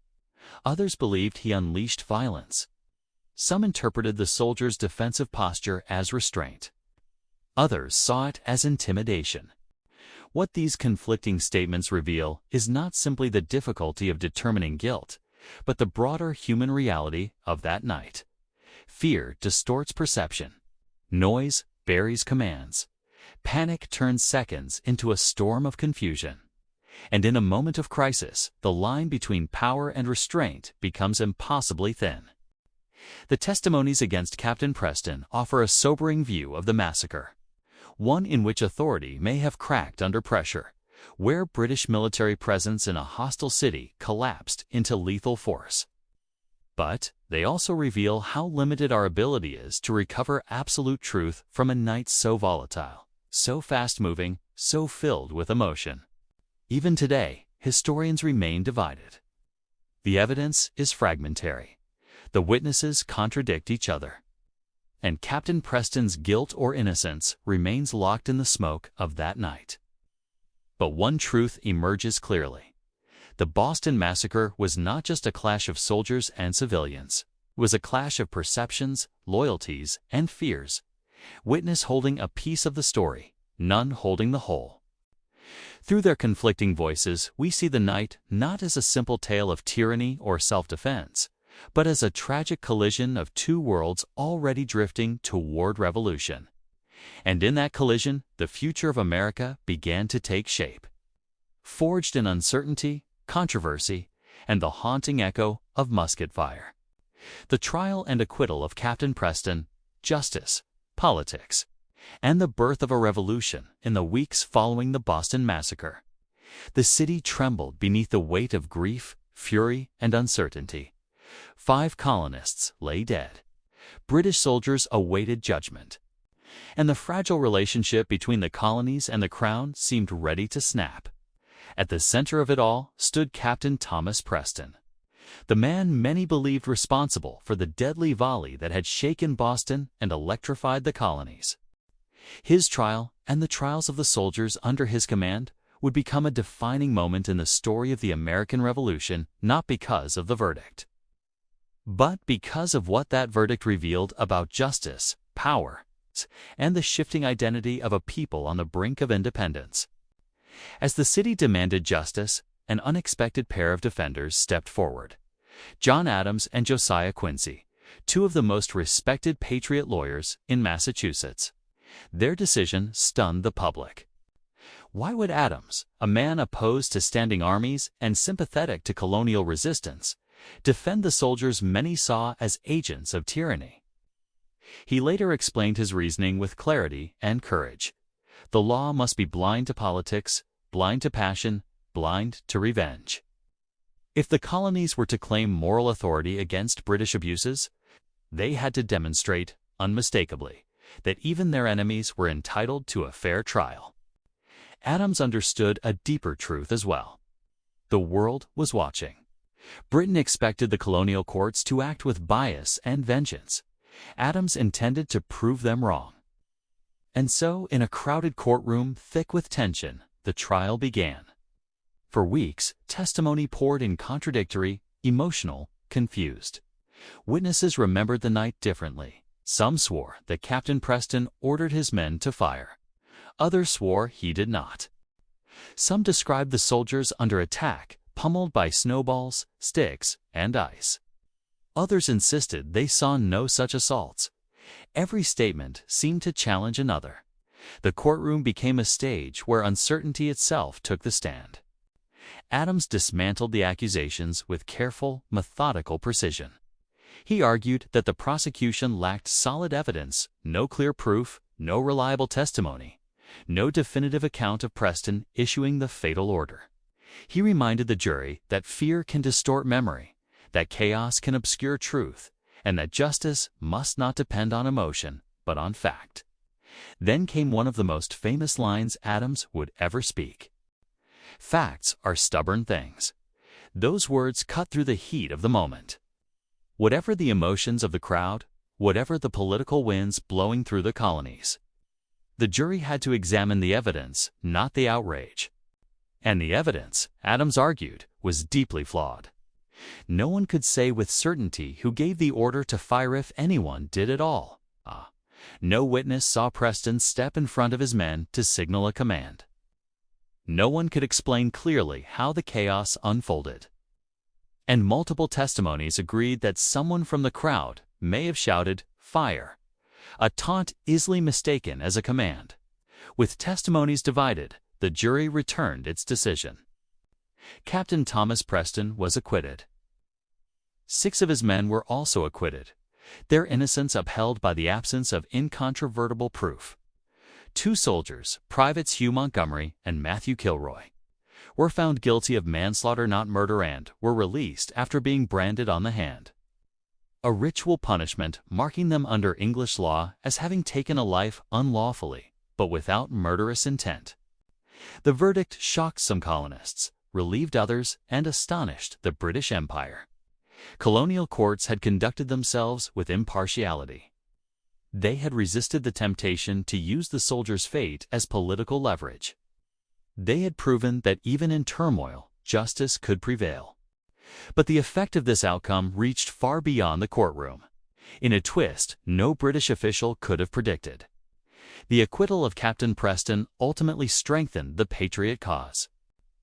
Others believed he unleashed violence. Some interpreted the soldiers' defensive posture as restraint. Others saw it as intimidation. What these conflicting statements reveal is not simply the difficulty of determining guilt, but the broader human reality of that night. Fear distorts perception. Noise buries commands. Panic turns seconds into a storm of confusion. And in a moment of crisis, the line between power and restraint becomes impossibly thin. The testimonies against Captain Preston offer a sobering view of the massacre, one in which authority may have cracked under pressure, where British military presence in a hostile city collapsed into lethal force. But they also reveal how limited our ability is to recover absolute truth from a night so volatile, so fast-moving, so filled with emotion. Even today, historians remain divided. The evidence is fragmentary. The witnesses contradict each other. And Captain Preston's guilt or innocence remains locked in the smoke of that night. But one truth emerges clearly. The Boston Massacre was not just a clash of soldiers and civilians. It was a clash of perceptions, loyalties, and fears. Witness holding a piece of the story, none holding the whole. Through their conflicting voices, we see the night not as a simple tale of tyranny or self-defense, but as a tragic collision of two worlds already drifting toward revolution. And in that collision, the future of America began to take shape. Forged in uncertainty, controversy, and the haunting echo of musket fire. The trial and acquittal of Captain Preston, justice, politics, and the birth of a revolution in the weeks following the Boston Massacre. The city trembled beneath the weight of grief, fury, and uncertainty. 5 colonists lay dead. British soldiers awaited judgment. and the fragile relationship between the colonies and the crown seemed ready to snap. At the center of it all stood Captain Thomas Preston, the man many believed responsible for the deadly volley that had shaken Boston and electrified the colonies. His trial, and the trials of the soldiers under his command, would become a defining moment in the story of the American Revolution, not because of the verdict, but because of what that verdict revealed about justice, power, and the shifting identity of a people on the brink of independence. As the city demanded justice, an unexpected pair of defenders stepped forward. John Adams and Josiah Quincy, two of the most respected patriot lawyers in Massachusetts. Their decision stunned the public. Why would Adams, a man opposed to standing armies and sympathetic to colonial resistance, defend the soldiers many saw as agents of tyranny? He later explained his reasoning with clarity and courage. The law must be blind to politics, blind to passion, blind to revenge. If the colonies were to claim moral authority against British abuses, they had to demonstrate, unmistakably, that even their enemies were entitled to a fair trial. Adams understood a deeper truth as well. The world was watching. Britain expected the colonial courts to act with bias and vengeance. Adams intended to prove them wrong. And so, in a crowded courtroom thick with tension, the trial began. For weeks, testimony poured in contradictory, emotional, confused. Witnesses remembered the night differently. Some swore that Captain Preston ordered his men to fire. Others swore he did not. Some described the soldiers under attack, pummeled by snowballs, sticks, and ice. Others insisted they saw no such assaults. Every statement seemed to challenge another. The courtroom became a stage where uncertainty itself took the stand. Adams dismantled the accusations with careful, methodical precision. He argued that the prosecution lacked solid evidence, no clear proof, no reliable testimony, no definitive account of Preston issuing the fatal order. He reminded the jury that fear can distort memory, that chaos can obscure truth, and that justice must not depend on emotion, but on fact. Then came one of the most famous lines Adams would ever speak. "Facts are stubborn things." Those words cut through the heat of the moment. Whatever the emotions of the crowd, whatever the political winds blowing through the colonies, the jury had to examine the evidence, not the outrage. And the evidence, Adams argued, was deeply flawed. No one could say with certainty who gave the order to fire if anyone did at all. No witness saw Preston step in front of his men to signal a command. No one could explain clearly how the chaos unfolded. And multiple testimonies agreed that someone from the crowd may have shouted, "Fire," a taunt easily mistaken as a command. With testimonies divided, the jury returned its decision. Captain Thomas Preston was acquitted. 6 of his men were also acquitted, their innocence upheld by the absence of incontrovertible proof. 2 soldiers, Privates Hugh Montgomery and Matthew Kilroy, were found guilty of manslaughter not murder and were released after being branded on the hand. A ritual punishment marking them under English law as having taken a life unlawfully, but without murderous intent. The verdict shocked some colonists, relieved others, and astonished the British Empire. Colonial courts had conducted themselves with impartiality. They had resisted the temptation to use the soldiers' fate as political leverage. They had proven that even in turmoil, justice could prevail. But the effect of this outcome reached far beyond the courtroom. In a twist no British official could have predicted. The acquittal of Captain Preston ultimately strengthened the Patriot cause.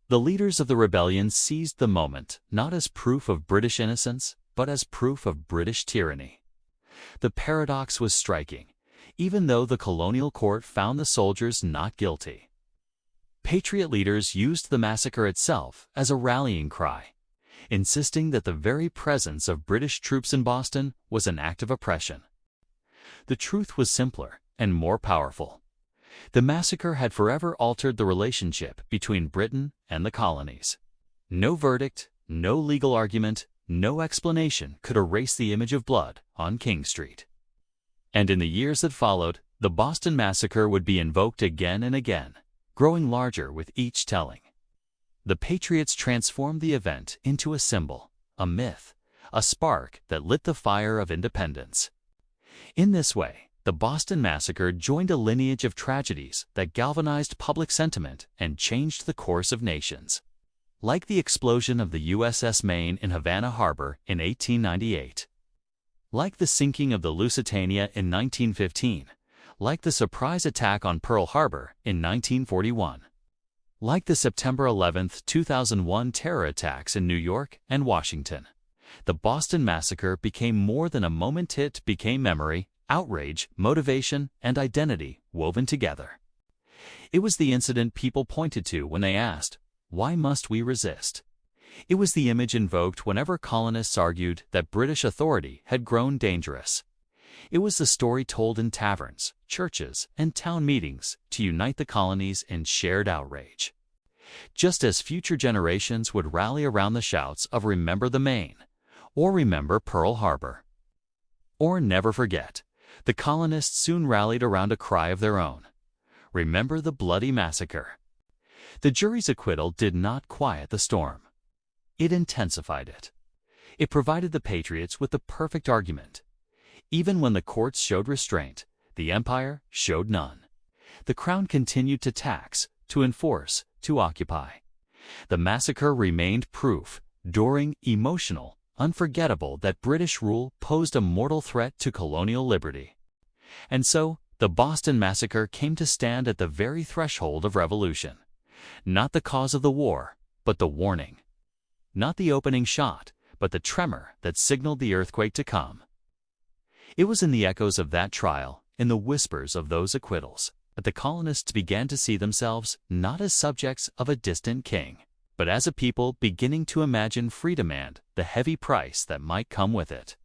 The leaders of the rebellion seized the moment not as proof of British innocence, but as proof of British tyranny. The paradox was striking. Even though the colonial court found the soldiers not guilty, Patriot leaders used the massacre itself as a rallying cry, insisting that the very presence of British troops in Boston was an act of oppression. The truth was simpler and more powerful. The massacre had forever altered the relationship between Britain and the colonies. No verdict, no legal argument, no explanation could erase the image of blood on King Street. And in the years that followed, The Boston Massacre would be invoked again and again, growing larger with each telling. The Patriots transformed the event into a symbol, a myth, a spark that lit the fire of independence. In this way, the Boston Massacre joined a lineage of tragedies that galvanized public sentiment and changed the course of nations. Like the explosion of the USS Maine in Havana Harbor in 1898. Like the sinking of the Lusitania in 1915. Like the surprise attack on Pearl Harbor in 1941. Like the September 11, 2001 terror attacks in New York and Washington. The Boston Massacre became more than a moment. It became memory, outrage, motivation, and identity woven together. It was the incident people pointed to when they asked, "Why must we resist?" It was the image invoked whenever colonists argued that British authority had grown dangerous. It was the story told in taverns, churches, and town meetings to unite the colonies in shared outrage. Just as future generations would rally around the shouts of "Remember the Maine," or "Remember Pearl Harbor," or "Never forget," the colonists soon rallied around a cry of their own: "Remember the bloody massacre." The jury's acquittal did not quiet the storm. It intensified it. It provided the Patriots with the perfect argument. Even when the courts showed restraint, the Empire showed none. The Crown continued to tax, to enforce, to occupy. The massacre remained proof, enduring, emotional, unforgettable, that British rule posed a mortal threat to colonial liberty. And so, the Boston Massacre came to stand at the very threshold of revolution. Not the cause of the war, but the warning. Not the opening shot, but the tremor that signaled the earthquake to come. It was in the echoes of that trial, in the whispers of those acquittals, that the colonists began to see themselves not as subjects of a distant king, but as a people beginning to imagine freedom and the heavy price that might come with it.